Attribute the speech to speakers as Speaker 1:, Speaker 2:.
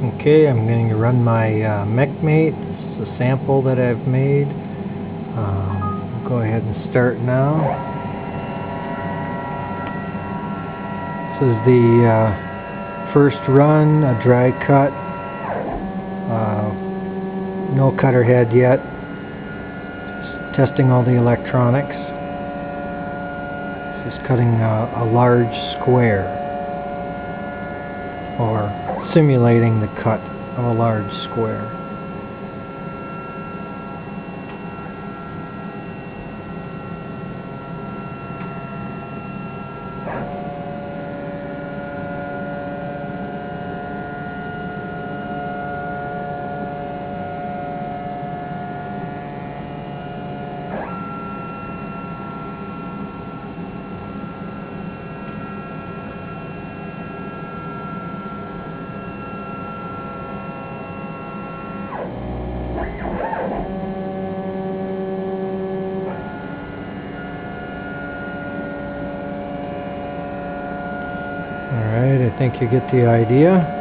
Speaker 1: Okay, I'm going to run my MechMate. It's a sample that I've made. I'll go ahead and start now. This is the first run, a dry cut. No cutter head yet. Just testing all the electronics. Just cutting a large square, or simulating the cut of a large square. Alright, I think you get the idea.